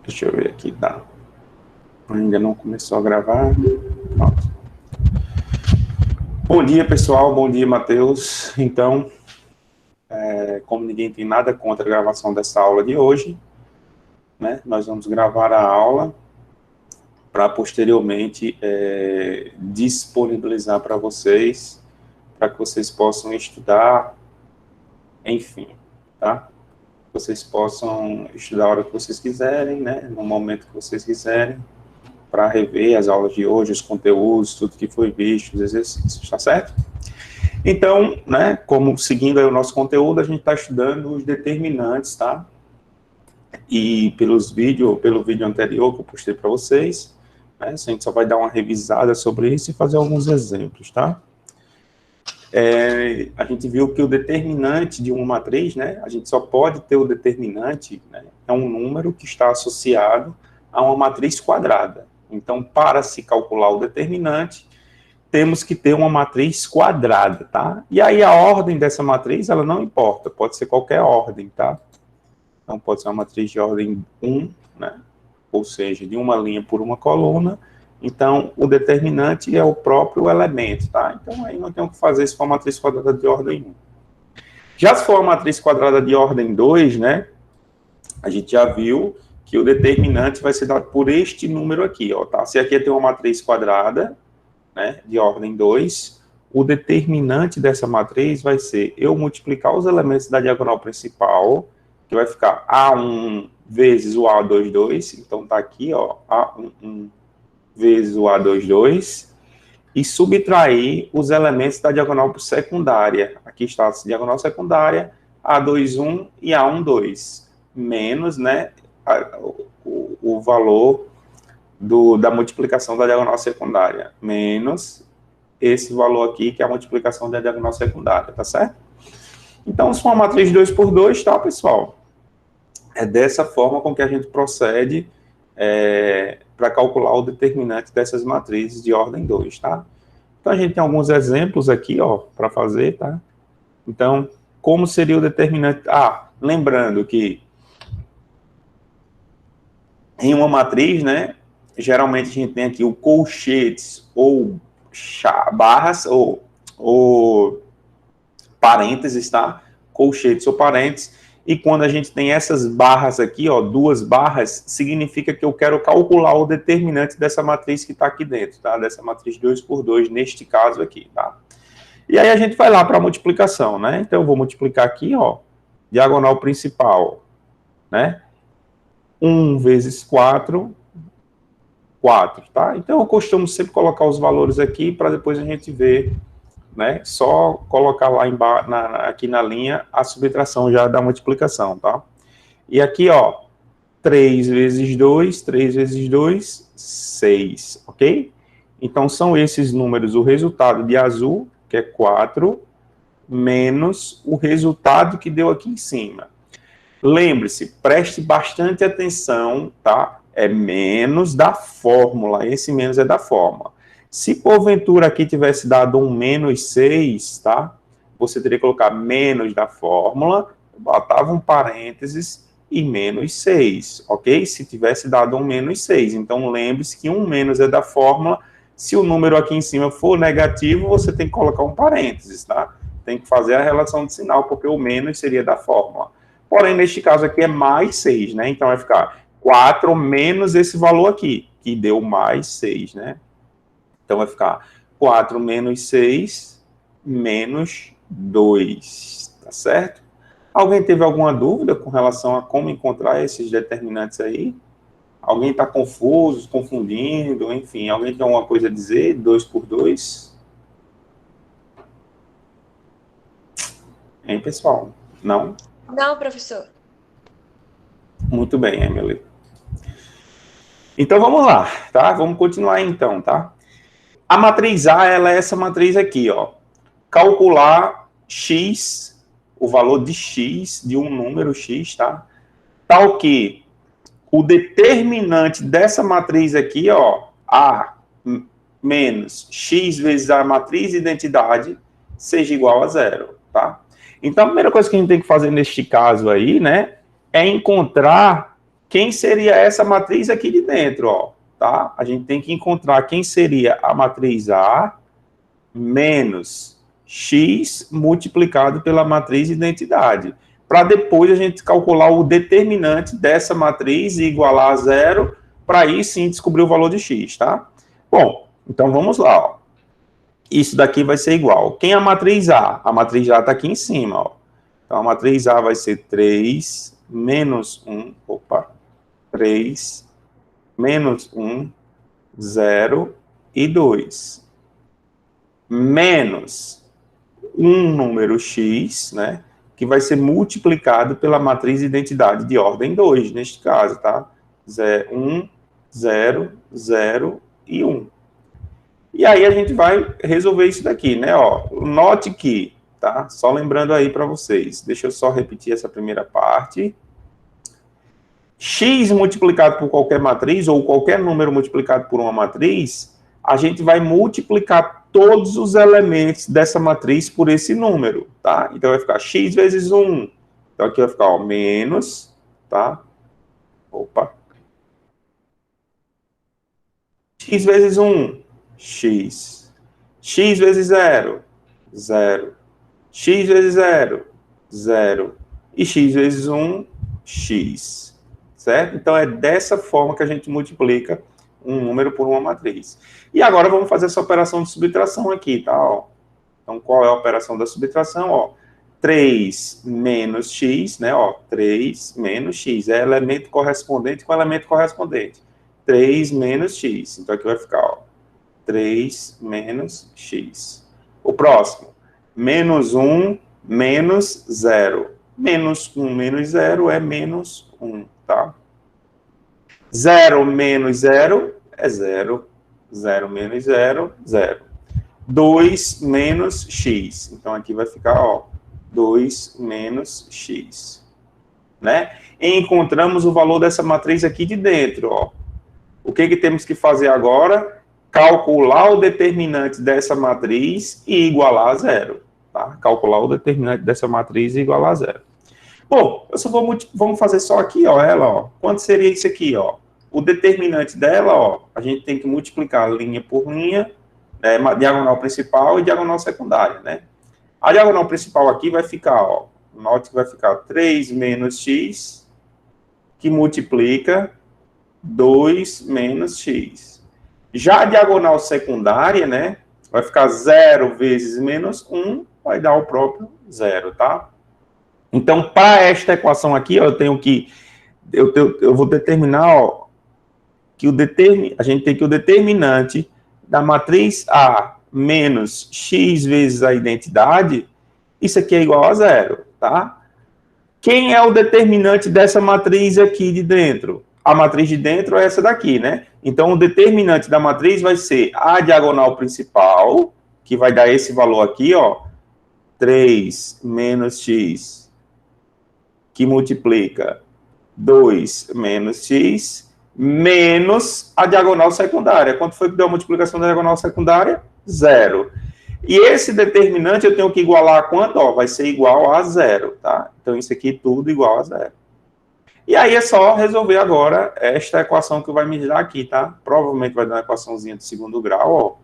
Deixa eu ver aqui, tá? Ainda não começou a gravar. Pronto. Bom dia, pessoal. Bom dia, Matheus. Então, como ninguém tem nada contra a gravação dessa aula de hoje, né, nós vamos gravar a aula para posteriormente disponibilizar para vocês, para que vocês possam estudar, enfim, tá? Vocês possam estudar a hora que vocês quiserem, né, no momento que vocês quiserem, para rever as aulas de hoje, os conteúdos, tudo que foi visto, os exercícios, tá certo? Então, né, como seguindo aí o nosso conteúdo, a gente está estudando os determinantes, tá? E pelo vídeo anterior que eu postei para vocês, né, a gente só vai dar uma revisada sobre isso e fazer alguns exemplos, tá? A gente viu que o determinante de uma matriz, né, a gente só pode ter o determinante, né, é um número que está associado a uma matriz quadrada. Então, para se calcular o determinante, temos que ter uma matriz quadrada, tá? E aí a ordem dessa matriz, ela não importa, pode ser qualquer ordem, tá? Então, pode ser uma matriz de ordem 1, né? Ou seja, de uma linha por uma coluna. Então, o determinante é o próprio elemento, tá? Então, aí não tem o que fazer se for uma matriz quadrada de ordem 1. Já se for uma matriz quadrada de ordem 2, né? A gente já viu que o determinante vai ser dado por este número aqui, ó, tá? Se aqui tem uma matriz quadrada, né, de ordem 2, o determinante dessa matriz vai ser eu multiplicar os elementos da diagonal principal, que vai ficar A1 vezes o A22, então tá aqui, ó, A11 vezes o A22, e subtrair os elementos da diagonal secundária. Aqui está a diagonal secundária, A21 e A12, menos, né, o valor da multiplicação da diagonal secundária, menos esse valor aqui, que é a multiplicação da diagonal secundária, tá certo? Então, se for uma matriz 2 por 2, tá, pessoal? É dessa forma com que a gente procede para calcular o determinante dessas matrizes de ordem 2, tá? Então, a gente tem alguns exemplos aqui, ó, para fazer, tá? Então, como seria o determinante? Lembrando que em uma matriz, né, geralmente a gente tem aqui o colchetes ou barras ou parênteses, tá? Colchetes ou parênteses. E quando a gente tem essas barras aqui, ó, duas barras, significa que eu quero calcular o determinante dessa matriz que está aqui dentro, tá? Dessa matriz 2 por 2, neste caso aqui, tá? E aí a gente vai lá para a multiplicação, né? Então eu vou multiplicar aqui, ó, diagonal principal, né? 1 vezes 4, 4, tá? Então, eu costumo sempre colocar os valores aqui para depois a gente ver, né? Só colocar lá embaixo, aqui na linha, a subtração já da multiplicação, tá? E aqui, ó, 3 vezes 2, 3 vezes 2, 6, ok? Então, são esses números, o resultado de azul, que é 4, menos o resultado que deu aqui em cima. Lembre-se, preste bastante atenção, tá? É menos da fórmula, esse menos é da fórmula. Se porventura aqui tivesse dado um menos 6, tá? Você teria que colocar menos da fórmula, botava um parênteses e menos 6, ok? Se tivesse dado um menos 6. Então, lembre-se que um menos é da fórmula. Se o número aqui em cima for negativo, você tem que colocar um parênteses, tá? Tem que fazer a relação de sinal, porque o menos seria da fórmula. Porém, neste caso aqui é mais 6, né? Então, vai ficar 4 menos esse valor aqui, que deu mais 6, né? Então, vai ficar 4 menos 6, menos 2, tá certo? Alguém teve alguma dúvida com relação a como encontrar esses determinantes aí? Alguém está confuso, confundindo, enfim, alguém tem alguma coisa a dizer? 2 por 2? Hein, pessoal? Não? Não, professor. Muito bem, Emily. Então, vamos lá, tá? Vamos continuar então, tá? A matriz A, ela é essa matriz aqui, ó. Calcular x, o valor de x, de um número x, tá? Tal que o determinante dessa matriz aqui, ó, A menos x vezes a matriz identidade, seja igual a 0, tá? Então, a primeira coisa que a gente tem que fazer neste caso aí, né, é encontrar Quem seria essa matriz aqui de dentro, ó, tá? A gente tem que encontrar quem seria a matriz A menos x multiplicado pela matriz identidade, para depois a gente calcular o determinante dessa matriz e igualar a zero, para aí sim descobrir o valor de x, tá? Bom, então vamos lá, ó. Isso daqui vai ser igual. Quem é a matriz A? A matriz A está aqui em cima, ó. Então a matriz A vai ser 3 menos 1, opa, 3 menos 1, 0 e 2. Menos um número x, né, que vai ser multiplicado pela matriz identidade de ordem 2, neste caso, tá? 1, 0, 0 e 1. E aí a gente vai resolver isso daqui, né? Ó, note que, tá? Só lembrando aí para vocês. Deixa eu só repetir essa primeira parte. X multiplicado por qualquer matriz, ou qualquer número multiplicado por uma matriz, a gente vai multiplicar todos os elementos dessa matriz por esse número, tá? Então vai ficar x vezes 1. Então aqui vai ficar, ó, menos, tá? Opa. X vezes 1, x. X vezes 0, 0. X vezes 0, 0. E x vezes 1, x. Certo? Então, é dessa forma que a gente multiplica um número por uma matriz. E agora vamos fazer essa operação de subtração aqui, tá? Ó. Então, qual é a operação da subtração? Ó, 3 menos x, né? Ó, 3 menos x. É elemento correspondente com elemento correspondente. 3 menos x. Então, aqui vai ficar, ó, 3 menos x. O próximo, menos 1 menos 0. Menos 1 menos 0 é menos 1, tá? 0 menos 0 é 0. 0 menos 0, 0. 2 menos x. Então, aqui vai ficar, ó, 2 menos x. Né? E encontramos o valor dessa matriz aqui de dentro, ó. O que temos que fazer agora? Calcular o determinante dessa matriz e igualar a zero. Tá? Calcular o determinante dessa matriz e igualar a zero. Bom, eu só vamos fazer só aqui, ó, ela, ó. Quanto seria isso aqui, ó? O determinante dela, ó, a gente tem que multiplicar linha por linha, né, diagonal principal e diagonal secundária, né? A diagonal principal aqui vai ficar, ó, note que vai ficar 3 menos x, que multiplica 2 menos x. Já a diagonal secundária, né, vai ficar 0 vezes menos 1, vai dar o próprio zero, tá? Então, para esta equação aqui, ó, eu vou determinar, ó, que a gente tem que o determinante da matriz A menos x vezes a identidade, isso aqui é igual a zero, tá? Quem é o determinante dessa matriz aqui de dentro? A matriz de dentro é essa daqui, né? Então, o determinante da matriz vai ser a diagonal principal, que vai dar esse valor aqui, ó, 3 menos x, que multiplica 2 menos x, menos a diagonal secundária. Quanto foi que deu a multiplicação da diagonal secundária? Zero. E esse determinante eu tenho que igualar a quanto? Ó, vai ser igual a zero, tá? Então, isso aqui tudo igual a zero. E aí é só resolver agora esta equação que vai me dar aqui, tá? Provavelmente vai dar uma equaçãozinha de segundo grau, ó.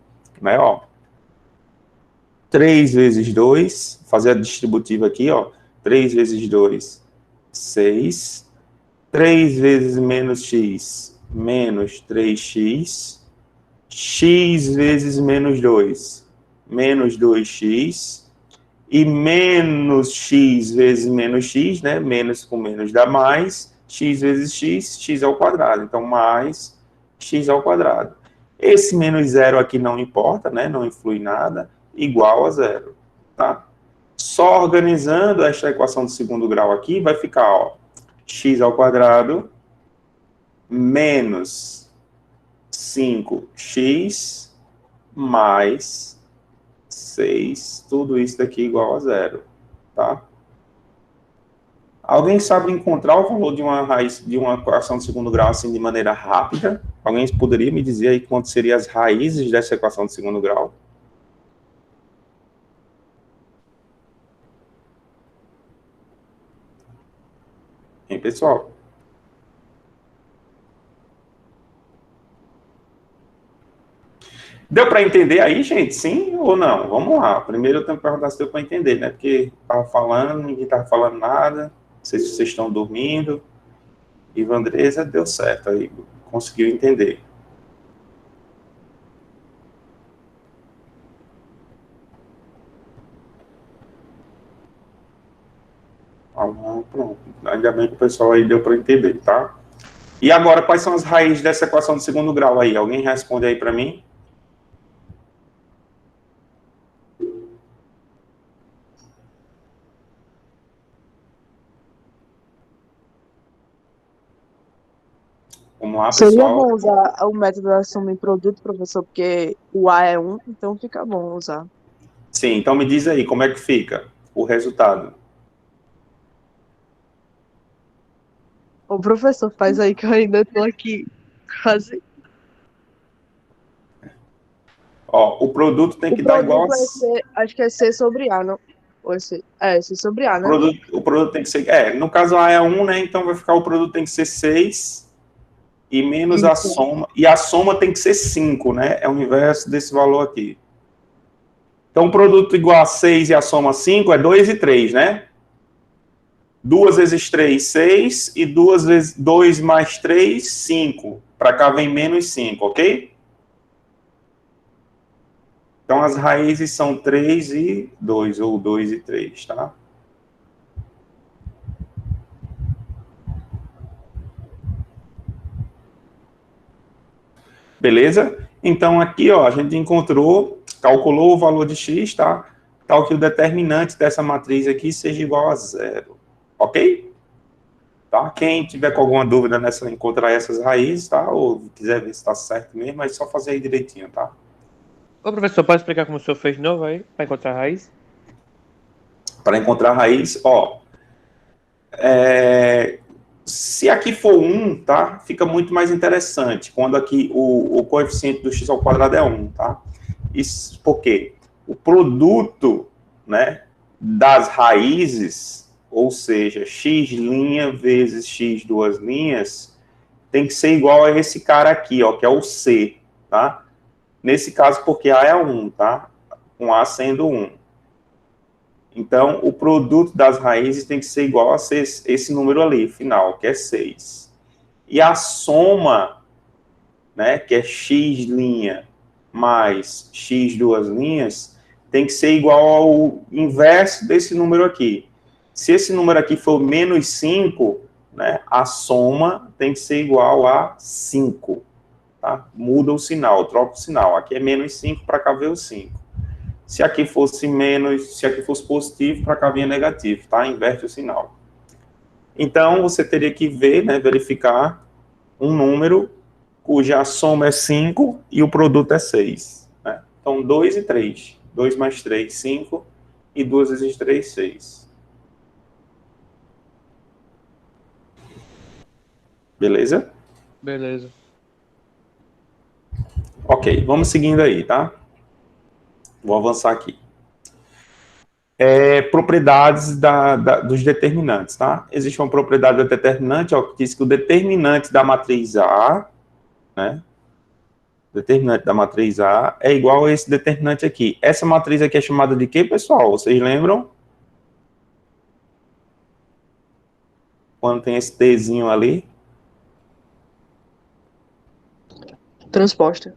Né, ó. 3 vezes 2, fazer a distributiva aqui, ó. 3 vezes 2, 6. 3 vezes menos x, menos 3x. X vezes menos 2, menos 2x. E menos x vezes menos x, né? Menos com menos dá mais. X vezes x, x ao quadrado. Então, mais x ao quadrado. Esse menos zero aqui não importa, né? Não influi nada. Igual a zero, tá? Só organizando esta equação de segundo grau aqui, vai ficar, ó, x ao quadrado menos 5x mais 6, tudo isso daqui igual a zero, tá? Alguém sabe encontrar o valor de uma raiz, de uma equação de segundo grau assim de maneira rápida? Alguém poderia me dizer aí quanto seriam as raízes dessa equação de segundo grau? Hein, pessoal? Deu para entender aí, gente? Sim ou não? Vamos lá. Primeiro eu tenho que perguntar se deu para entender, né? Porque estava falando, ninguém estava falando nada. Não sei se vocês estão dormindo. Ivan Andresa deu certo, aí conseguiu entender. Ah, pronto. Ainda bem que o pessoal aí deu para entender, tá? E agora, quais são as raízes dessa equação de segundo grau aí? Alguém responde aí para mim? Vamos lá, Seria pessoal. bom usar o método da soma em produto, professor, porque o A é 1, então fica bom usar. Sim, então me diz aí, como é que fica o resultado? O professor faz aí que eu ainda tô aqui quase. Ó, o produto tem O que dar igual a... produto é C, acho que é C sobre A, não? Ou é C? É, C sobre A, né? O produto tem que ser... no caso A é 1, né? Então vai ficar o produto tem que ser 6 e menos a Isso. soma. E a soma tem que ser 5, né? É o inverso desse valor aqui. Então, o produto igual a 6 e a soma 5 é 2 e 3, né? 2 vezes 3, 6. E 2 vezes 2 mais 3, 5. Para cá vem menos 5, ok? Então, as raízes são 3 e 2, ou 2 e 3, tá? Beleza? Então, aqui, ó, a gente encontrou, calculou o valor de x, tá? Tal que o determinante dessa matriz aqui seja igual a 0. Ok? Tá? Quem tiver com alguma dúvida nessa, encontrar essas raízes, tá? Ou quiser ver se está certo mesmo, é só fazer aí direitinho, tá? Ô, professor, pode explicar como o senhor fez de novo aí, para encontrar a raiz? Para encontrar a raiz, ó, se aqui for 1, tá? Fica muito mais interessante, quando aqui o coeficiente do x ao quadrado é 1, tá? Isso por quê? O produto, né, das raízes, ou seja, x' vezes x duas linhas, tem que ser igual a esse cara aqui, ó, que é o C, tá? Nesse caso, porque A é 1, tá? Com A sendo 1. Então, o produto das raízes tem que ser igual a esse número ali, final, que é 6. E a soma, né, que é x' mais x duas linhas, tem que ser igual ao inverso desse número aqui. Se esse número aqui for menos 5, né, a soma tem que ser igual a 5. Tá? Muda o sinal, troca o sinal. Aqui é menos 5, para cá veio o 5. Se aqui fosse menos, se aqui fosse positivo, para cá vinha negativo, tá? Inverte o sinal. Então, você teria que ver, né, verificar um número cuja soma é 5 e o produto é 6. Né? Então, 2 e 3. 2 mais 3, 5. E 2 vezes 3, 6. Beleza? Beleza. Ok, vamos seguindo aí, tá? Vou avançar aqui. Propriedades dos determinantes, tá? Existe uma propriedade do determinante, ó, que diz que o determinante da matriz A, né? Determinante da matriz A é igual a esse determinante aqui. Essa matriz aqui é chamada de quê, pessoal? Vocês lembram? Quando tem esse Tzinho ali? Transposta.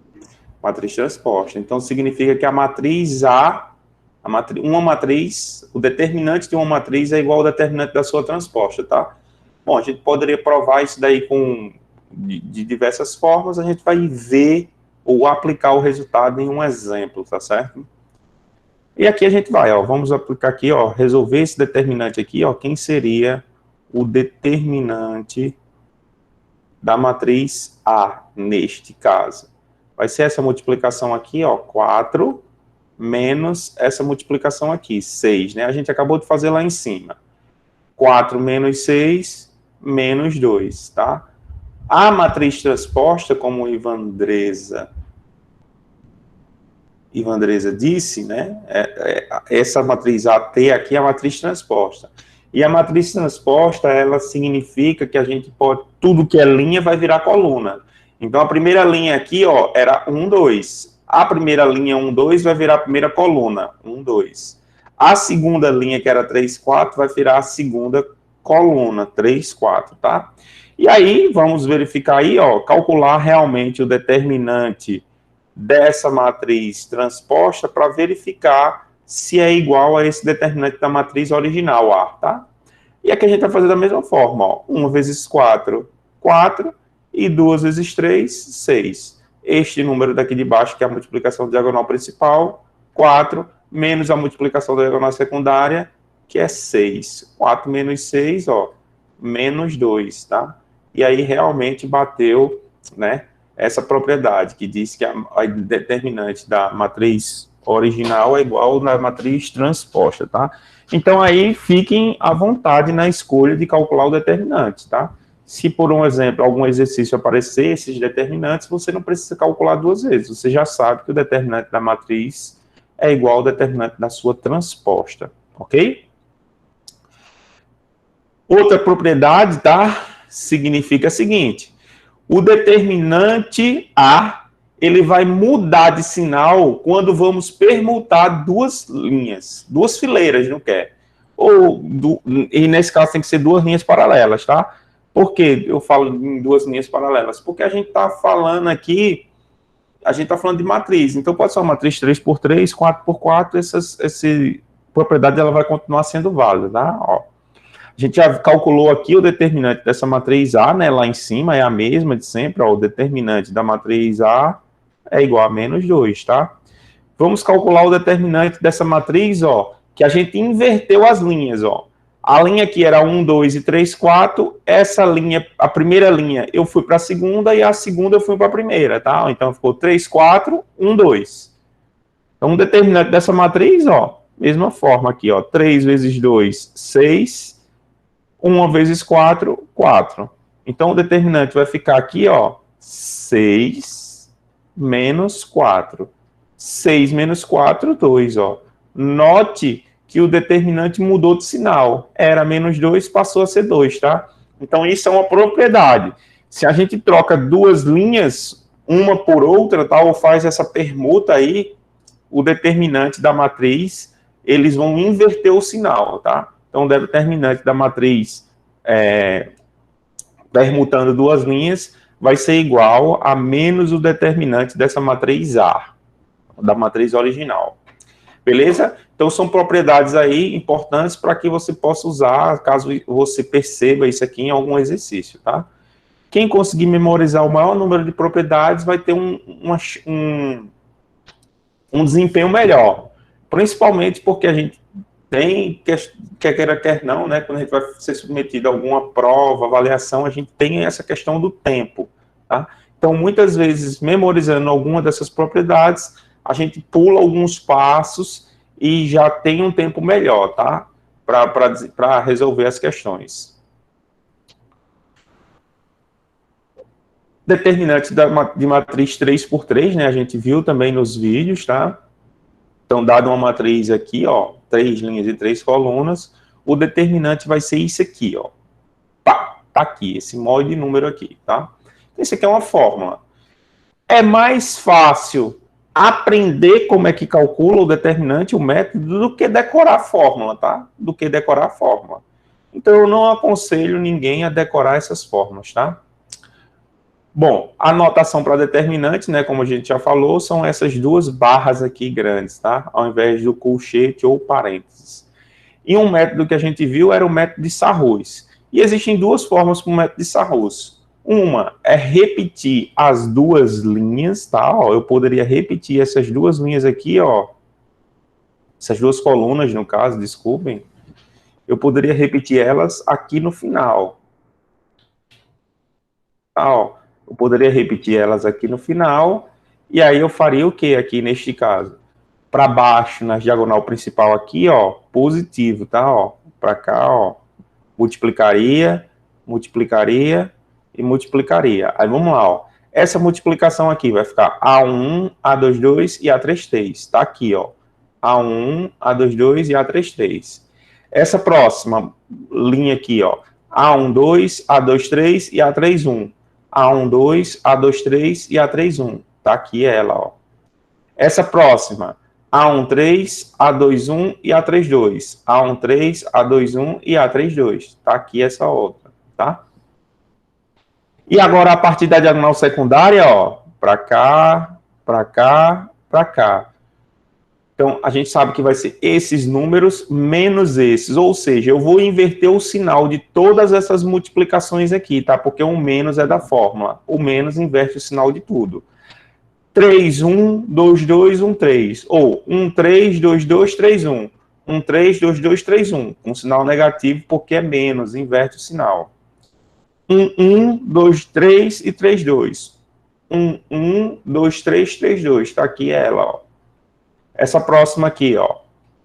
Matriz transposta. Então, significa que a matriz A, uma matriz, o determinante de uma matriz é igual ao determinante da sua transposta, tá? Bom, a gente poderia provar isso daí de diversas formas, a gente vai ver ou aplicar o resultado em um exemplo, tá certo? E aqui a gente vai, ó, vamos aplicar aqui, ó, resolver esse determinante aqui, ó, quem seria o determinante da matriz A, neste caso? Vai ser essa multiplicação aqui, ó, 4, menos essa multiplicação aqui, 6, né? A gente acabou de fazer lá em cima. 4 menos 6, menos 2, tá? A matriz transposta, como o Ivan Andresa disse, né? Essa matriz AT aqui é a matriz transposta. E a matriz transposta, ela significa que a gente pode, tudo que é linha vai virar coluna. Então, a primeira linha aqui, ó, era 1, 2. A primeira linha 1, 2 vai virar a primeira coluna, 1, 2. A segunda linha, que era 3, 4, vai virar a segunda coluna, 3, 4, tá? E aí, vamos verificar aí, ó, calcular realmente o determinante dessa matriz transposta para verificar se é igual a esse determinante da matriz original A, tá? E aqui a gente vai fazer da mesma forma, ó. 1 vezes 4, 4, e 2 vezes 3, 6. Este número daqui de baixo, que é a multiplicação da diagonal principal, 4, menos a multiplicação da diagonal secundária, que é 6. 4 menos 6, ó, menos 2, tá? E aí realmente bateu, né, essa propriedade, que diz que a determinante da matriz original é igual na matriz transposta, tá? Então aí fiquem à vontade na escolha de calcular o determinante, tá? Se, por um exemplo, algum exercício aparecer esses determinantes, você não precisa calcular duas vezes. Você já sabe que o determinante da matriz é igual ao determinante da sua transposta, ok? Outra propriedade, tá? Significa o seguinte: o determinante A, ele vai mudar de sinal quando vamos permutar duas linhas, duas fileiras, não quer? E nesse caso tem que ser duas linhas paralelas, tá? Por que eu falo em duas linhas paralelas? Porque a gente está falando aqui, a gente está falando de matriz, então pode ser uma matriz 3x3, 4x4, essa propriedade ela vai continuar sendo válida, tá? Ó, a gente já calculou aqui o determinante dessa matriz A, né, lá em cima, é a mesma de sempre, ó, o determinante da matriz A é igual a menos 2, tá? Vamos calcular o determinante dessa matriz, ó, que a gente inverteu as linhas, ó. A linha aqui era 1, 2 e 3, 4. Essa linha, a primeira linha, eu fui para a segunda e a segunda eu fui para a primeira, tá? Então ficou 3, 4, 1, 2. Então o determinante dessa matriz, ó, mesma forma aqui, ó. 3 vezes 2, 6. 1 vezes 4, 4. Então o determinante vai ficar aqui, ó, 6 menos 4. 6 menos 4, 2, ó. Note que o determinante mudou de sinal. Era menos 2, passou a ser 2, tá? Então, isso é uma propriedade. Se a gente troca duas linhas, uma por outra, tá? Ou faz essa permuta aí, o determinante da matriz, eles vão inverter o sinal, tá? Então, o determinante da matriz, permutando duas linhas, vai ser igual a menos o determinante dessa matriz A, da matriz original. Beleza? Então, são propriedades aí importantes para que você possa usar, caso você perceba isso aqui em algum exercício, tá? Quem conseguir memorizar o maior número de propriedades vai ter um desempenho melhor. Principalmente porque a gente tem, quer queira, quer não, né? Quando a gente vai ser submetido a alguma prova, avaliação, a gente tem essa questão do tempo, tá? Então, muitas vezes, memorizando alguma dessas propriedades, a gente pula alguns passos e já tem um tempo melhor, tá? Para resolver as questões. Determinante de matriz 3x3, né? A gente viu também nos vídeos, tá? Então, dado uma matriz aqui, ó, 3 linhas e 3 colunas, o determinante vai ser isso aqui, ó. Tá aqui, esse molde de número aqui, tá? Esse aqui é uma fórmula. É mais fácil aprender como é que calcula o determinante, o método, do que decorar a fórmula, tá? Do que decorar a fórmula. Então, eu não aconselho ninguém a decorar essas fórmulas, tá? Bom, a notação para determinante, né, como a gente já falou, são essas duas barras aqui grandes, tá? Ao invés do colchete ou parênteses. E um método que a gente viu era o método de Sarrus. E existem duas formas para o método de Sarrus. Uma é repetir as duas linhas, tá? Ó, eu poderia repetir essas duas linhas aqui, ó. Essas duas colunas, no caso, desculpem. Eu poderia repetir elas aqui no final. Tá, ó. Eu poderia repetir elas aqui no final. E aí eu faria o que aqui neste caso? Para baixo, na diagonal principal aqui, ó, positivo, tá? Ó, para cá, ó, multiplicaria, multiplicaria e multiplicaria. Aí vamos lá, ó. Essa multiplicação aqui vai ficar A1, A22 e A33. Tá aqui, ó. A1, A22 e A33. Essa próxima linha aqui, ó. A12, A23 e A31. A12, A23 e A31. Tá aqui ela, ó. Essa próxima, A13, A21 e A32. A13, A21 e A32. Tá aqui essa outra, tá? E agora, a partir da diagonal secundária, ó, para cá, para cá, para cá. Então, a gente sabe que vai ser esses números menos esses, ou seja, eu vou inverter o sinal de todas essas multiplicações aqui, tá? Porque o menos é da fórmula. O menos inverte o sinal de tudo. 3, 1, 2, 2, 1, 3. Ou 1, 3, 2, 2, 3, 1. 1, 3, 2, 2, 3, 1. Um sinal negativo porque é menos, inverte o sinal. 1, 1, 2, 3 e 3, 2. 1, 1, 2, 3, 3, 2. Tá aqui ela, ó. Essa próxima aqui, ó.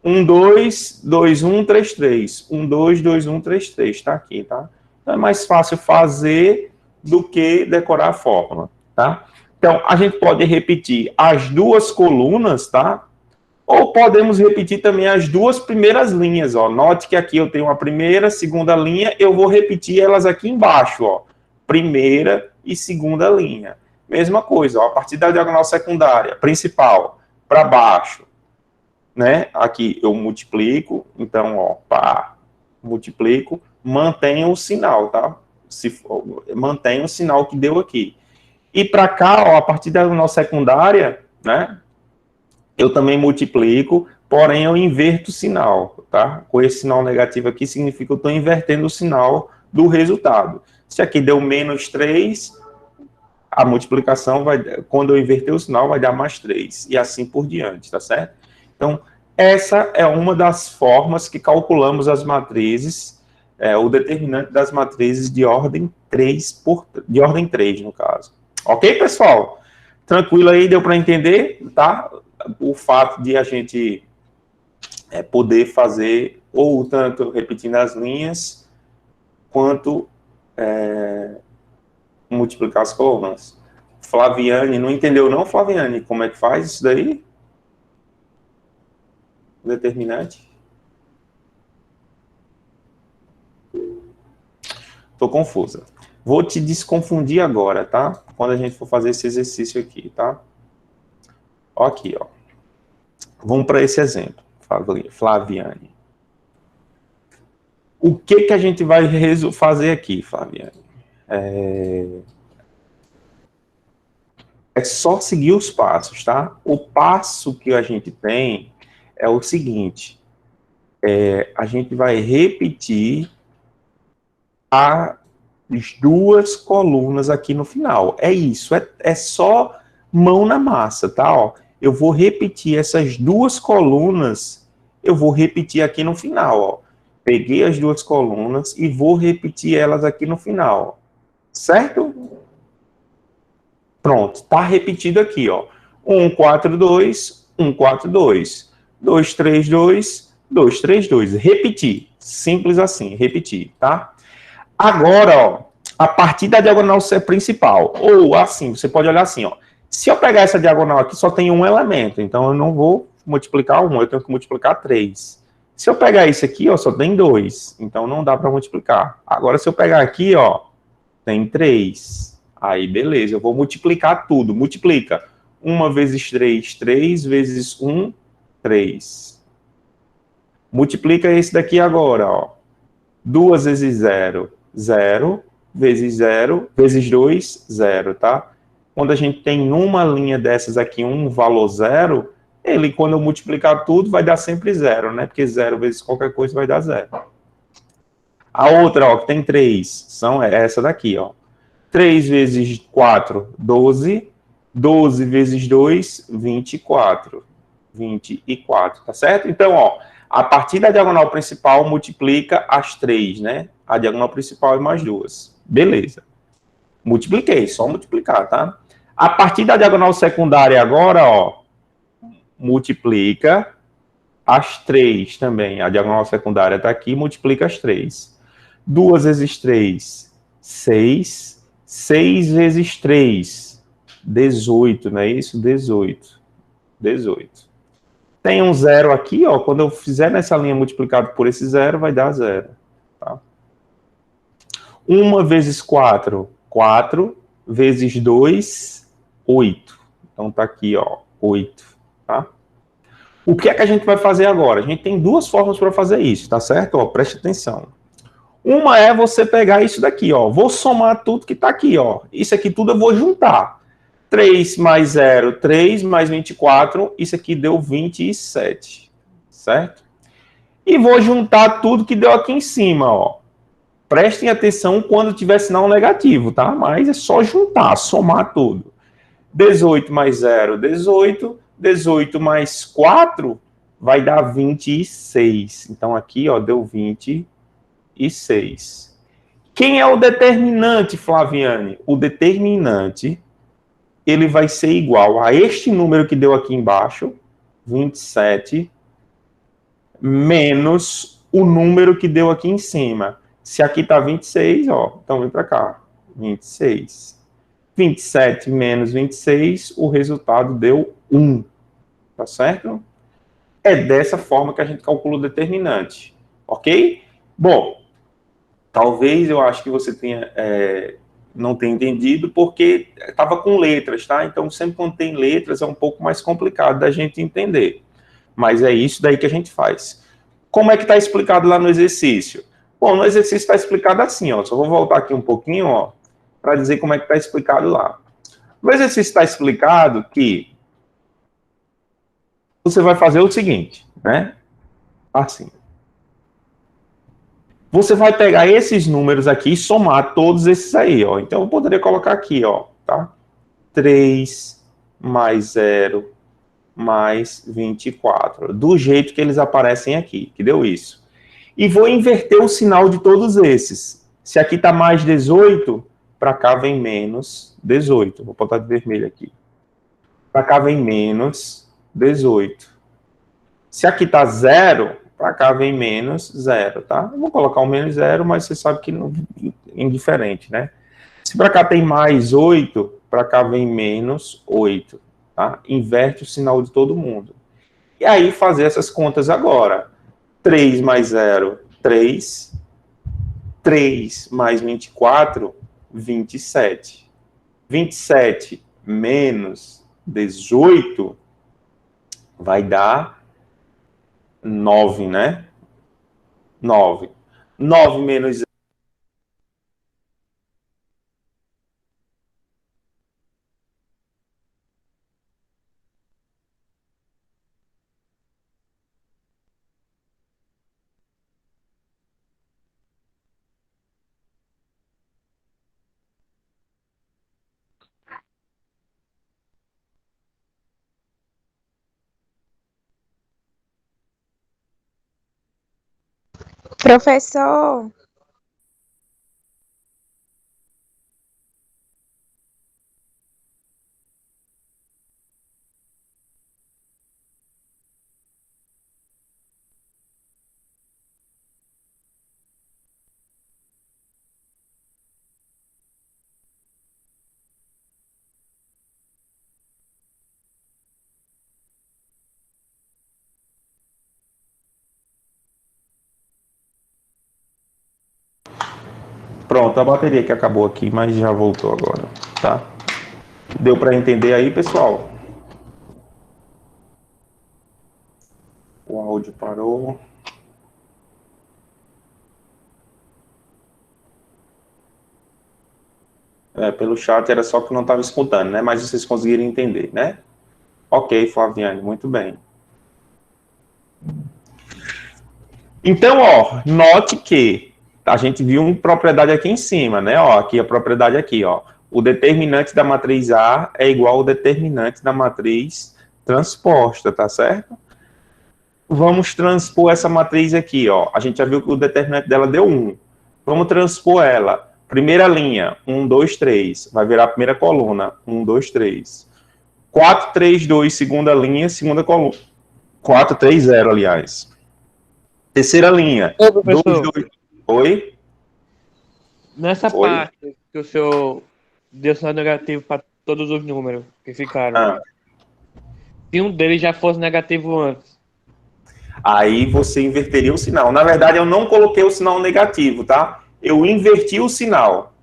1, 2, 2, 1, 3, 3. 1, 2, 2, 1, 3, 3. Tá aqui, tá? Então é mais fácil fazer do que decorar a fórmula, tá? Então, a gente pode repetir as duas colunas, tá? Ou podemos repetir também as duas primeiras linhas, ó. Note que aqui eu tenho a primeira, segunda linha, eu vou repetir elas aqui embaixo, ó. Primeira e segunda linha. Mesma coisa, ó. A partir da diagonal secundária, principal, para baixo, né? Aqui eu multiplico, então, ó, pá, multiplico, mantenho o sinal, tá? Mantenho o sinal que deu aqui. E para cá, ó, a partir da diagonal secundária, né? Eu também multiplico, porém eu inverto o sinal, tá? Com esse sinal negativo aqui, significa que eu estou invertendo o sinal do resultado. Se aqui deu menos 3, a multiplicação vai, quando eu inverter o sinal, vai dar mais 3, e assim por diante, tá certo? Então, essa é uma das formas que calculamos as matrizes, o determinante das matrizes de ordem 3, de ordem 3, no caso. Ok, pessoal? Tranquilo aí, deu para entender, tá? O fato de a gente poder fazer ou tanto repetindo as linhas, quanto multiplicar as colunas. Flaviane, não entendeu não, Flaviane? Como é que faz isso daí? Determinante? Tô confusa. Vou te desconfundir agora, tá? Quando a gente for fazer esse exercício aqui, tá? Ó aqui, ó. Vamos para esse exemplo, Flaviane. O que que a gente vai fazer aqui, Flaviane? É só seguir os passos, tá? O passo que a gente tem é o seguinte: a gente vai repetir as duas colunas aqui no final. É isso, é só mão na massa, tá? Ó, eu vou repetir essas duas colunas, eu vou repetir aqui no final, ó. Peguei as duas colunas e vou repetir elas aqui no final, certo? Pronto, tá repetido aqui, ó. 1, 4, 2, 1, 4, 2. 2, 3, 2, 2, 3, 2. Repetir, simples assim, repetir, tá? Agora, ó, a partir da diagonal principal, ou assim, você pode olhar assim, ó. Se eu pegar essa diagonal aqui, só tem um elemento, então eu não vou multiplicar 1, eu tenho que multiplicar 3. Se eu pegar isso aqui, ó, só tem 2, então não dá para multiplicar. Agora, se eu pegar aqui, ó, tem 3. Aí, beleza, eu vou multiplicar tudo. Multiplica 1 vezes 3, 3 vezes 1, 3. Multiplica esse daqui agora, ó. 2 vezes 0, 0, vezes 0, vezes 2, 0, tá? Quando a gente tem uma linha dessas aqui, um valor 0, ele, quando eu multiplicar tudo, vai dar sempre 0, né? Porque 0 vezes qualquer coisa vai dar 0. A outra, ó, que tem 3, são essa daqui, ó. 3 vezes 4, 12. 12 vezes 2, 24. 24, tá certo? Então, ó, a partir da diagonal principal, multiplica as 3, né? A diagonal principal é mais 2. Beleza. Multipliquei, só multiplicar, tá? A partir da diagonal secundária agora, ó, multiplica as 3 também. A diagonal secundária tá aqui, multiplica as 3. 2 vezes 3, 6. 6 vezes 3, 18, não é isso? 18. 18. Tem um 0 aqui, ó. Quando eu fizer nessa linha multiplicado por esse 0, vai dar 0. Tá? 1 vezes 4, 4. Vezes 2, 8. Então tá aqui, ó, 8. tá? O que é que a gente vai fazer agora? A gente tem duas formas para fazer isso, tá certo? Ó, preste atenção. Uma é você pegar isso daqui, ó. Vou somar tudo que está aqui, ó. Isso aqui tudo eu vou juntar. 3 mais 0, 3 mais 24, isso aqui deu 27, certo? E vou juntar tudo que deu aqui em cima, ó. Prestem atenção quando tiver sinal negativo, tá? Mas é só juntar, somar tudo. 18 mais 0, 18. 18 mais 4 vai dar 26. Então aqui, ó, deu 26. Quem é o determinante, Flaviane? O determinante, ele vai ser igual a este número que deu aqui embaixo, 27, menos o número que deu aqui em cima. Se aqui tá 26, ó, então vem para cá, 26. 27 menos 26, o resultado deu 1. Tá certo? É dessa forma que a gente calcula o determinante. Ok? Bom, talvez eu acho que você tenha não tenha entendido, porque estava com letras, tá? Então, sempre quando tem letras, é um pouco mais complicado da gente entender. Mas é isso daí que a gente faz. Como é que está explicado lá no exercício? Bom, no exercício está explicado assim, ó. Só vou voltar aqui um pouquinho, ó, para dizer como é que está explicado lá. No exercício está explicado que você vai fazer o seguinte, né? Assim. Você vai pegar esses números aqui e somar todos esses aí, ó. Então, eu poderia colocar aqui, ó, tá? 3 mais 0 mais 24. Do jeito que eles aparecem aqui, que deu isso. E vou inverter o sinal de todos esses. Se aqui tá mais 18, para cá vem menos 18. Vou botar de vermelho aqui. Para cá vem menos 18. Se aqui tá 0, para cá vem menos 0, tá? Eu vou colocar um menos 0, mas você sabe que não é indiferente, né? Se para cá tem mais 8, para cá vem menos 8, tá? Inverte o sinal de todo mundo. E aí fazer essas contas agora. 3 mais 0, 3. 3 mais 24, 27. 27 menos 18 vai dar 9, né? 9. 9 menos... Professor, Pronto, a bateria que acabou aqui, mas já voltou agora, tá? Deu para entender aí, pessoal? O áudio parou. Pelo chat era só que não estava escutando, né? Mas vocês conseguiram entender, né? Ok, Flaviane, muito bem. Então, ó, note que a gente viu uma propriedade aqui em cima, né? Ó, aqui a propriedade aqui, ó. O determinante da matriz A é igual ao determinante da matriz transposta, tá certo? Vamos transpor essa matriz aqui, ó. A gente já viu que o determinante dela deu 1. Vamos transpor ela. Primeira linha, 1, 2, 3. Vai virar a primeira coluna, 1, 2, 3. 4, 3, 2, segunda linha, segunda coluna. 4, 3, 0, aliás. Terceira linha. Ô, professor. 2, 2. Oi? Nessa Oi? parte que o senhor deu sinal negativo para todos os números que ficaram, se um deles já fosse negativo antes. Aí você inverteria o sinal. Na verdade, eu não coloquei o sinal negativo, tá? Eu inverti o sinal.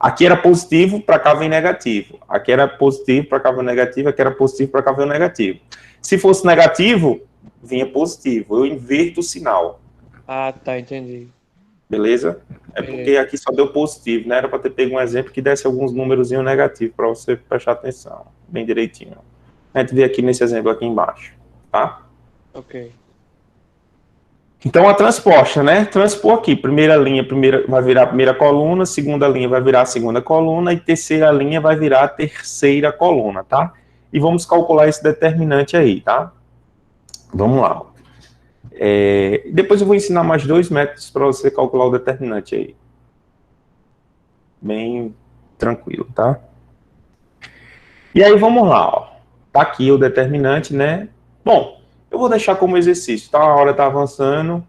Aqui era positivo, para cá vem negativo. Aqui era positivo, para cá vem negativo. Aqui era positivo, para cá vem negativo. Se fosse negativo, vinha positivo. Eu inverto o sinal. Ah, tá, entendi. Beleza? É porque aqui só deu positivo, né? Era para ter pego um exemplo que desse alguns númerozinhos negativos para você prestar atenção. Bem direitinho. A gente vê aqui nesse exemplo aqui embaixo. Tá? Ok. Então, a transposta, né? Transpor aqui. Primeira linha vai virar a primeira coluna, segunda linha vai virar a segunda coluna e terceira linha vai virar a terceira coluna, tá? E vamos calcular esse determinante aí, tá? Vamos lá. Depois eu vou ensinar mais 2 métodos para você calcular o determinante aí. Bem tranquilo, tá? E aí, vamos lá, ó. Tá aqui o determinante, né? Bom, eu vou deixar como exercício, tá? A hora tá avançando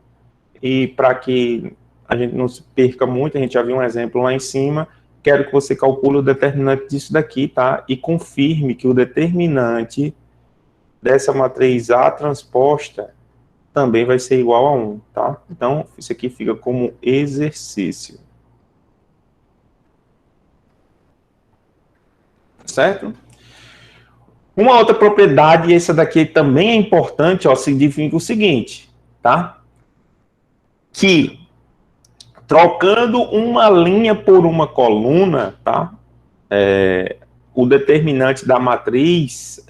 e para que a gente não se perca muito, a gente já viu um exemplo lá em cima, quero que você calcule o determinante disso daqui, tá? E confirme que o determinante dessa matriz A transposta também vai ser igual a 1, tá? Então, isso aqui fica como exercício. Certo? Uma outra propriedade, e essa daqui também é importante, ó, significa o seguinte, tá? Que trocando uma linha por uma coluna, tá? O determinante da matriz,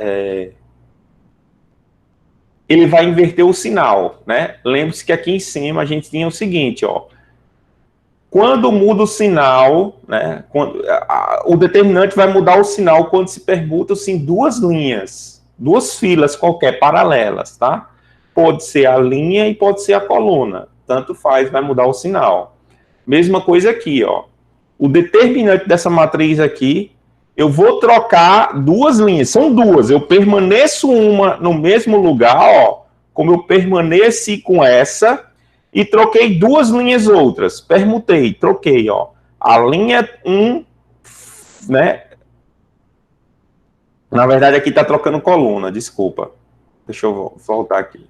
ele vai inverter o sinal, né? Lembre-se que aqui em cima a gente tinha o seguinte, ó. Quando muda o sinal, né? O determinante vai mudar o sinal quando se permutam-se em 2 linhas, 2 filas qualquer, paralelas, tá? Pode ser a linha e pode ser a coluna. Tanto faz, vai mudar o sinal. Mesma coisa aqui, ó. O determinante dessa matriz aqui, eu vou trocar 2 linhas, são 2. Eu permaneço uma no mesmo lugar, ó, como eu permaneci com essa, e troquei 2 linhas outras. Permutei, troquei, ó. A linha 1, né? Na verdade, aqui tá trocando coluna, desculpa. Deixa eu voltar aqui.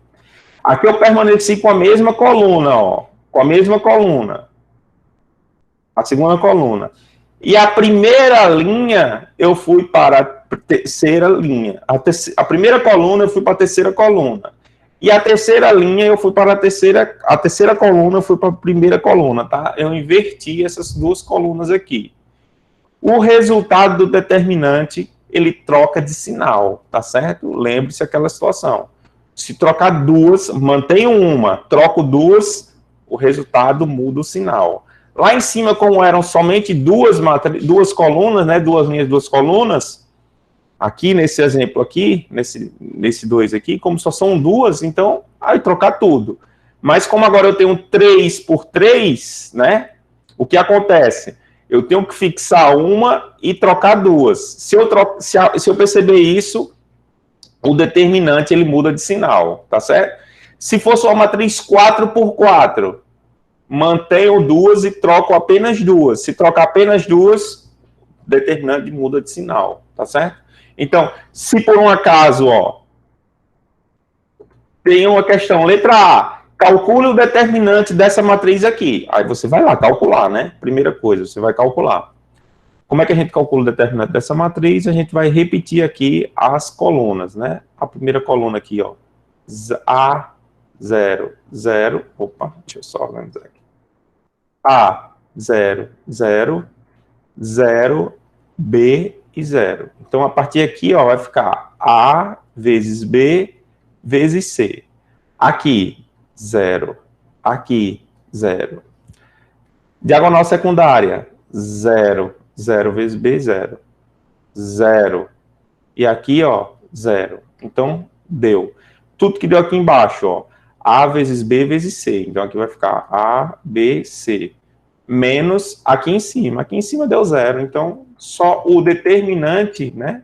Aqui eu permaneci com a mesma coluna, ó. Com a mesma coluna. A segunda coluna. E a primeira linha, eu fui para a terceira linha. A primeira coluna, eu fui para a terceira coluna. E a terceira linha, eu fui para a terceira coluna, eu fui para a primeira coluna, tá? Eu inverti essas 2 colunas aqui. O resultado do determinante, ele troca de sinal, tá certo? Lembre-se aquela situação. Se trocar 2, mantenho uma, troco 2, o resultado muda o sinal. Lá em cima, como eram somente 2 colunas, né? 2 linhas, 2 colunas, aqui nesse exemplo aqui, nesse 2 aqui, como só são 2, então, aí trocar tudo. Mas como agora eu tenho 3 por 3, né? O que acontece? Eu tenho que fixar uma e trocar 2. Se eu perceber isso, o determinante ele muda de sinal, tá certo? Se fosse uma matriz 4 por 4, mantenho 2 e troco apenas 2. Se trocar apenas 2, o determinante muda de sinal, tá certo? Então, se por um acaso, ó, tem uma questão, letra A, calcule o determinante dessa matriz aqui. Aí você vai lá calcular, né? Primeira coisa, você vai calcular. Como é que a gente calcula o determinante dessa matriz? A gente vai repetir aqui as colunas, né? A primeira coluna aqui, ó. A, 0, 0. Opa, deixa eu só organizar aqui. A, 0, 0, 0, B e 0. Então, a partir aqui, ó, vai ficar A vezes B vezes C. Aqui, 0. Aqui, 0. Diagonal secundária, 0. 0 vezes B, 0. 0. E aqui, ó, 0. Então, deu. Tudo que deu aqui embaixo, ó. A vezes B vezes C. Então, aqui vai ficar A, B, C. Menos aqui em cima. Aqui em cima deu 0. Então, só o determinante, né,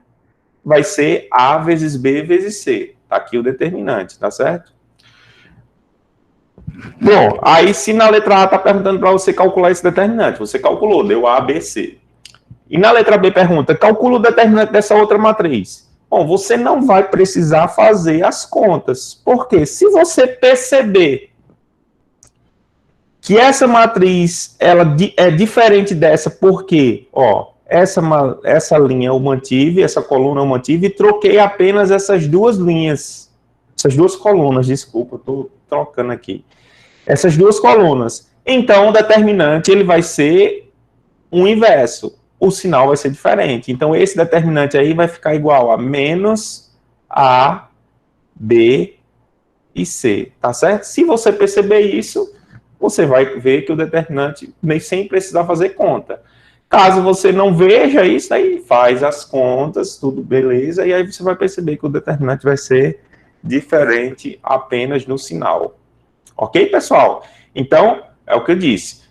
vai ser A vezes B vezes C. Tá aqui o determinante, tá certo? Bom, aí se na letra A tá perguntando para você calcular esse determinante, você calculou, deu A, B, C. E na letra B pergunta, calcula o determinante dessa outra matriz. Bom, você não vai precisar fazer as contas. Porque se você perceber que essa matriz ela é diferente dessa, porque, ó, essa linha eu mantive, essa coluna eu mantive, e troquei apenas essas duas linhas, essas duas colunas, desculpa, eu estou trocando aqui. Essas duas colunas. Então, o determinante ele vai ser o inverso. O sinal vai ser diferente. Então, esse determinante aí vai ficar igual a menos A, B e C, tá certo? Se você perceber isso, você vai ver que o determinante nem sem precisar fazer conta. Caso você não veja isso, aí faz as contas, tudo beleza, e aí você vai perceber que o determinante vai ser diferente apenas no sinal. Ok, pessoal? Então, é o que eu disse.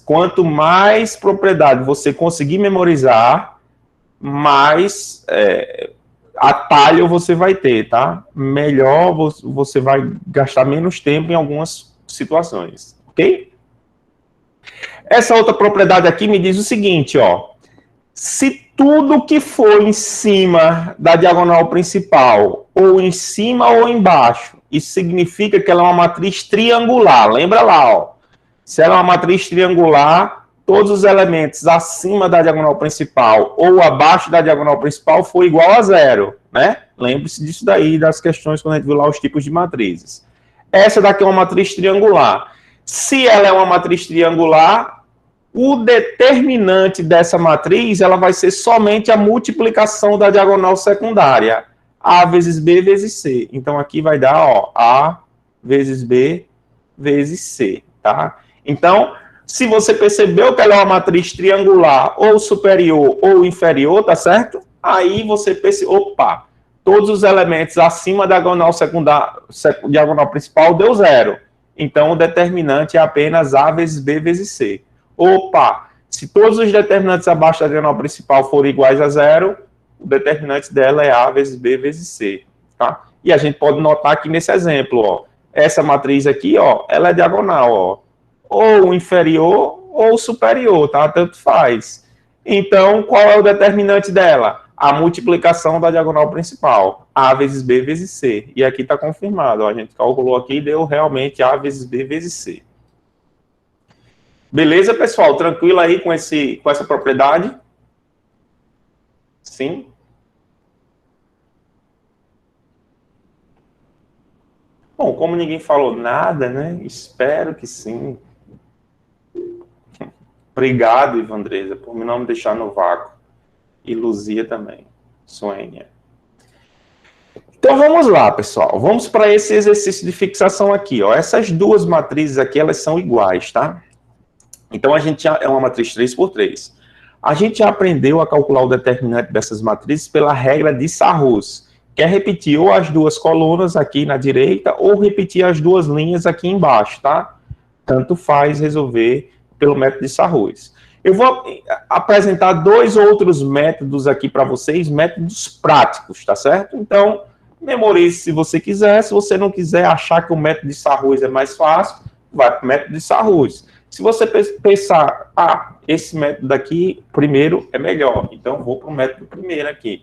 Quanto mais propriedade você conseguir memorizar, mais atalho você vai ter, tá? Melhor você vai gastar menos tempo em algumas situações, ok? Essa outra propriedade aqui me diz o seguinte, ó. Se tudo que for em cima da diagonal principal, ou em cima ou embaixo, isso significa que ela é uma matriz triangular. Lembra lá, ó. Se ela é uma matriz triangular, todos os elementos acima da diagonal principal ou abaixo da diagonal principal for igual a zero, né? Lembre-se disso daí, das questões quando a gente viu lá os tipos de matrizes. Essa daqui é uma matriz triangular. Se ela é uma matriz triangular, o determinante dessa matriz ela vai ser somente a multiplicação da diagonal secundária. A vezes B vezes C. Então, aqui vai dar, ó, A vezes B vezes C, tá? Então, se você percebeu que ela é uma matriz triangular ou superior ou inferior, tá certo? Aí você percebe, opa, todos os elementos acima da diagonal secundária, diagonal principal deu zero. Então, o determinante é apenas A vezes B vezes C. Opa, se todos os determinantes abaixo da diagonal principal forem iguais a zero, o determinante dela é A vezes B vezes C, tá? E a gente pode notar aqui nesse exemplo, ó, essa matriz aqui, ó, ela é diagonal, ó, ou inferior ou superior, tá? Tanto faz. Então, qual é o determinante dela? A multiplicação da diagonal principal, A vezes B vezes C. E aqui está confirmado, ó, a gente calculou aqui e deu realmente A vezes B vezes C. Beleza, pessoal? Tranquilo aí com essa propriedade? Sim? Bom, como ninguém falou nada, né? Espero que sim. Obrigado, Ivandresa, por não me deixar no vácuo. E Luzia também. Suênia. Então, vamos lá, pessoal. Vamos para esse exercício de fixação aqui. Ó. Essas duas matrizes aqui, elas são iguais, tá? Então, a gente é uma matriz 3×3. A gente já aprendeu a calcular o determinante dessas matrizes pela regra de Sarrus, que é repetir ou as duas colunas aqui na direita ou repetir as duas linhas aqui embaixo, tá? Tanto faz resolver pelo método de Sarrus. Eu vou apresentar dois outros métodos aqui para vocês, métodos práticos, tá certo? Então, memorize se você quiser. Se você não quiser achar que o método de Sarrus é mais fácil, vai para o método de Sarrus. Se você pensar, esse método daqui, primeiro, é melhor, então vou para o método primeiro aqui.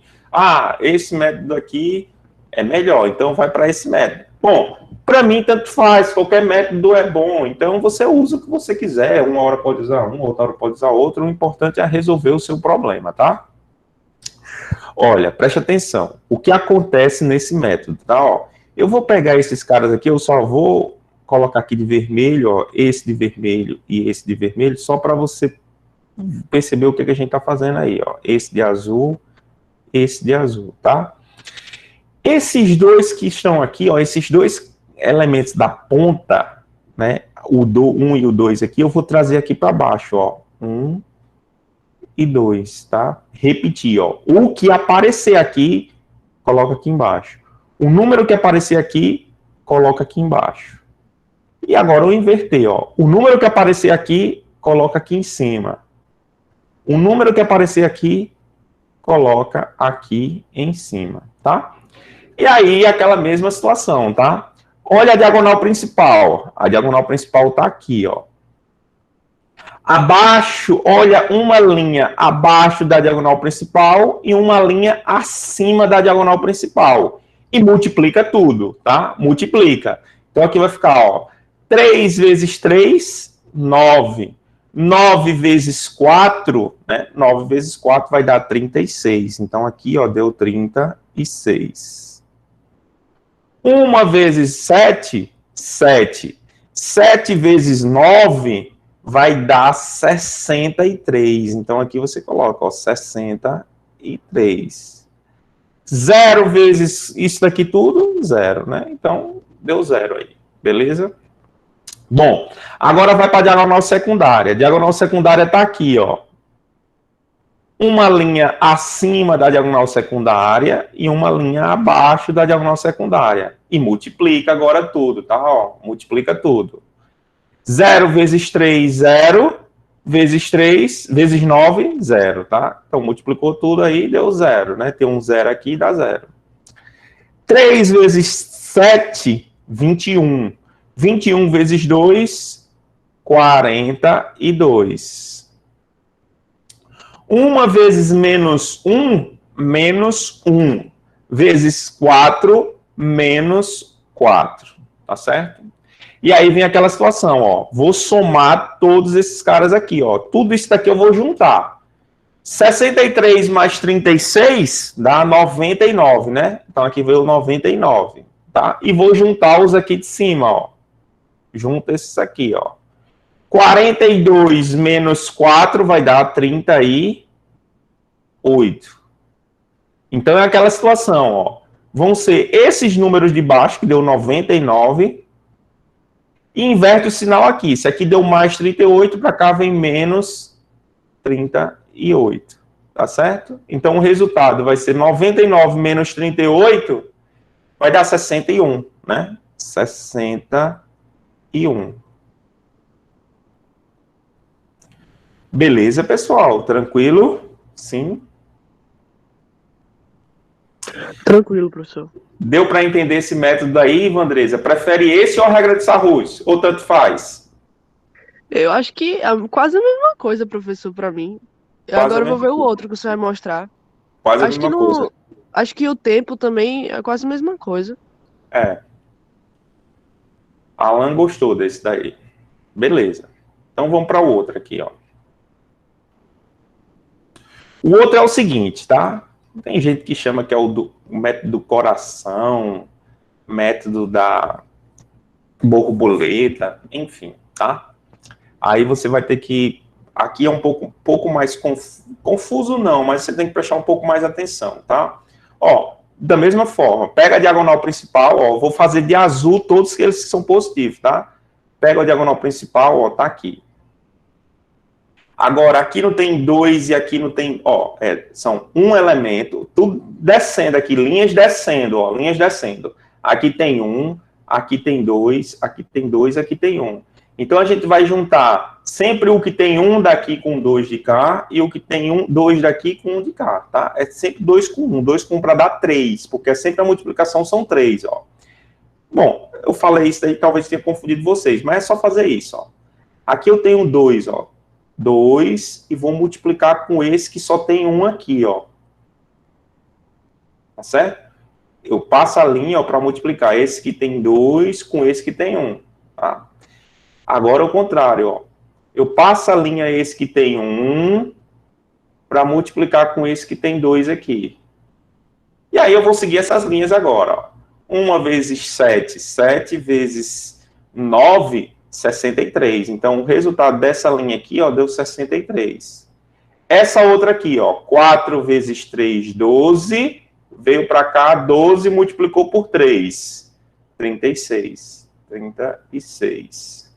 Esse método aqui é melhor, então vai para esse método. Bom, para mim, tanto faz, qualquer método é bom, então você usa o que você quiser, uma hora pode usar um, outra hora pode usar outro, o importante é resolver o seu problema, tá? Olha, preste atenção, o que acontece nesse método, tá? Ó, eu vou pegar esses caras aqui, eu só vou colocar aqui de vermelho, ó, esse de vermelho e esse de vermelho, só para você perceber o que a gente está fazendo aí, ó. Esse de azul, tá? Esses dois que estão aqui, ó, esses dois elementos da ponta, né, o 1 e o 2 aqui, eu vou trazer aqui para baixo, ó, 1 e 2, tá? Repetir, ó, o que aparecer aqui, coloca aqui embaixo. O número que aparecer aqui, coloca aqui embaixo. E agora eu inverter, ó. O número que aparecer aqui, coloca aqui em cima. O número que aparecer aqui, coloca aqui em cima, tá? E aí, aquela mesma situação, tá? Olha a diagonal principal. A diagonal principal tá aqui, ó. Abaixo, olha uma linha abaixo da diagonal principal e uma linha acima da diagonal principal. E multiplica tudo, tá? Multiplica. Então, aqui vai ficar, ó. 3 vezes 3 9. 9 vezes 4, né? 9 vezes 4 vai dar 36. Então, aqui, ó, deu 36. 1 vezes 7, 7. 7 vezes 9 vai dar 63. Então, aqui você coloca, ó, 63. 0 vezes isso daqui tudo, 0, né? Então, deu 0 aí, beleza? Bom, agora vai para a diagonal secundária. A diagonal secundária está aqui, ó. Uma linha acima da diagonal secundária e uma linha abaixo da diagonal secundária. E multiplica agora tudo, tá? Ó, multiplica tudo. 0 vezes 3, 0. Vezes 3, vezes 9, 0, tá? Então, multiplicou tudo aí, deu 0, né? Tem um 0 aqui, dá 0. 3 vezes 7, 21. 21 vezes 2, 42. 1 vezes menos 1, menos 1. Vezes 4, menos 4. Tá certo? E aí vem aquela situação, ó. Vou somar todos esses caras aqui, ó. Tudo isso daqui eu vou juntar. 63 mais 36 dá 99, né? Então aqui veio 99, tá? E vou juntar os aqui de cima, ó. Junta esses aqui, ó. 42 menos 4 vai dar 38. Então é aquela situação, ó. Vão ser esses números de baixo, que deu 99, e inverte o sinal aqui. Se aqui deu mais 38, para cá vem menos 38. Tá certo? Então o resultado vai ser 99 menos 38, vai dar 61, né? 61. Beleza, pessoal? Tranquilo? Sim? Tranquilo, professor. Deu para entender esse método aí, Vandresa? Prefere esse ou a regra de Sarrus? Ou tanto faz? Eu acho que é quase a mesma coisa, professor, para mim. Quase Agora a eu vou mesma ver o coisa. outro que você vai mostrar. Quase a Acho que mesma coisa. acho que o tempo também é quase a mesma coisa. É. Alan gostou desse daí. Beleza. Então vamos para o outro aqui, ó. O outro é o seguinte, tá? Tem gente que chama que é o método do coração, método da borboleta, enfim, tá? Aí você vai ter que... Aqui é um pouco mais confuso, não, mas você tem que prestar um pouco mais atenção, tá? Ó, da mesma forma, pega a diagonal principal, ó, vou fazer de azul todos aqueles que são positivos, tá? Pega a diagonal principal, ó, tá aqui. Agora, aqui não tem 2 e aqui não tem... Ó, são um elemento, tudo descendo aqui, linhas descendo, ó, linhas descendo. Aqui tem 1, aqui tem 2, aqui tem 2, aqui tem 1. Então, a gente vai juntar sempre o que tem 1 daqui com 2 de cá e o que tem 2 daqui com 1 de cá, tá? É sempre 2 com 1, 2 com 1 para dar 3, porque sempre a multiplicação são 3, ó. Bom, eu falei isso aí, talvez tenha confundido vocês, mas é só fazer isso, ó. Aqui eu tenho 2, ó. 2 e vou multiplicar com esse que só tem 1 aqui, ó. Tá certo? Eu passo a linha, ó, para multiplicar esse que tem 2 com esse que tem 1, tá? Agora, o contrário, ó. Eu passo a linha esse que tem 1 para multiplicar com esse que tem 2 aqui. E aí eu vou seguir essas linhas agora, ó. 1 vezes 7, 7 vezes 9, 63. Então, o resultado dessa linha aqui, ó, deu 63. Essa outra aqui, ó, 4 vezes 3, 12. Veio para cá, 12 multiplicou por 3. 36. 36.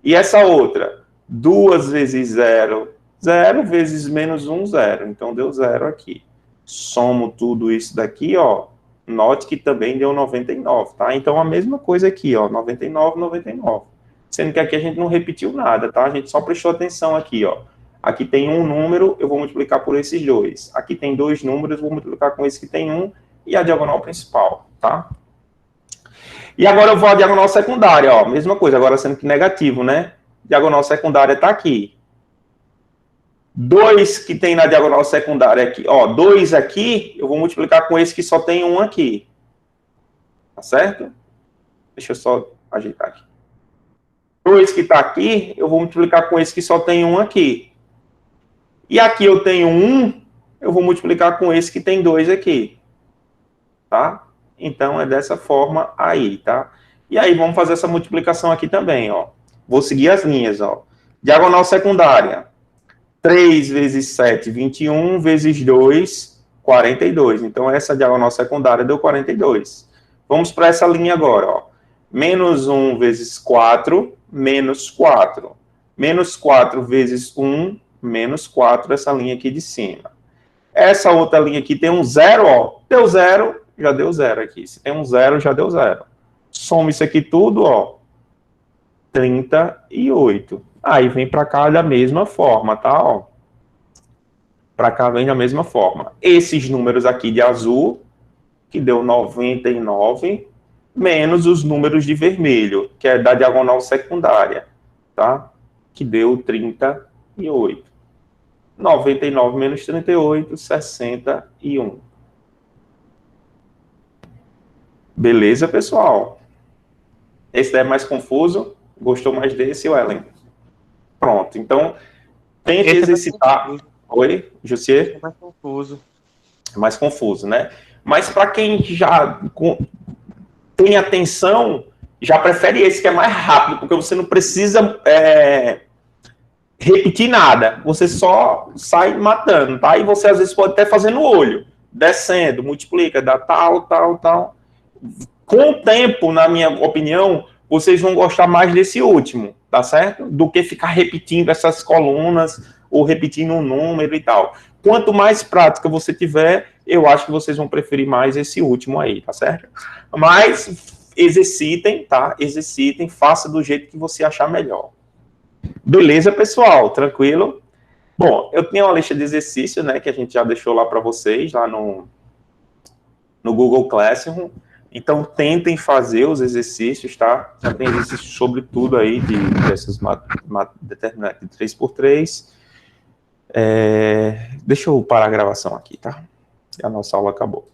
E essa outra, 2 vezes 0, 0 vezes menos 1, 0. Então, deu 0 aqui. Somo tudo isso daqui, ó. Note que também deu 99, tá? Então, a mesma coisa aqui, ó. 99, 99. Sendo que aqui a gente não repetiu nada, tá? A gente só prestou atenção aqui, ó. Aqui tem um número, eu vou multiplicar por esses dois. Aqui tem 2 números, eu vou multiplicar com esse que tem 1 e a diagonal principal, tá? E agora eu vou à diagonal secundária, ó. Mesma coisa, agora sendo que negativo, né? Diagonal secundária tá aqui. 2 que tem na diagonal secundária aqui, ó. 2 aqui, eu vou multiplicar com esse que só tem 1 aqui. Tá certo? Deixa eu só ajeitar aqui. 2 que está aqui, eu vou multiplicar com esse que só tem 1 aqui. E aqui eu tenho 1, eu vou multiplicar com esse que tem 2 aqui. Tá? Então, é dessa forma aí, tá? E aí, vamos fazer essa multiplicação aqui também, ó. Vou seguir as linhas, ó. Diagonal secundária. 3 vezes 7, 21, vezes 2, 42. Então, essa diagonal secundária deu 42. Vamos para essa linha agora, ó. Menos 1 vezes 4, menos 4. Menos 4 vezes 1, menos 4, essa linha aqui de cima. Essa outra linha aqui tem um 0, ó. Deu 0, já deu 0 aqui. Se tem um 0, já deu 0. Soma isso aqui tudo, ó. 38. Aí vem para cá da mesma forma, tá? Ó. Para cá vem da mesma forma. Esses números aqui de azul, que deu 99, menos os números de vermelho, que é da diagonal secundária, tá? Que deu 38. 99 menos 38, 61. Beleza, pessoal? Esse daí é mais confuso? Gostou mais desse, Ellen? Pronto, então, tente exercitar. Oi, Jussier? É mais confuso. É mais confuso, né? Mas para quem já tem atenção, já prefere esse que é mais rápido, porque você não precisa repetir nada. Você só sai matando, tá? E você às vezes pode até fazer no olho, descendo, multiplica, dá tal, tal, tal. Com o tempo, na minha opinião, vocês vão gostar mais desse último, tá certo? Do que ficar repetindo essas colunas ou repetindo um número e tal. Quanto mais prática você tiver, eu acho que vocês vão preferir mais esse último aí, tá certo? Mas exercitem, tá? Exercitem, faça do jeito que você achar melhor. Beleza, pessoal? Tranquilo? Bom, eu tenho uma lista de exercícios, né, que a gente já deixou lá para vocês, lá no Google Classroom. Então, tentem fazer os exercícios, tá? Já tem exercícios sobre tudo aí, dessas determinadas de 3x3. Deixa eu parar a gravação aqui, tá? A nossa aula acabou.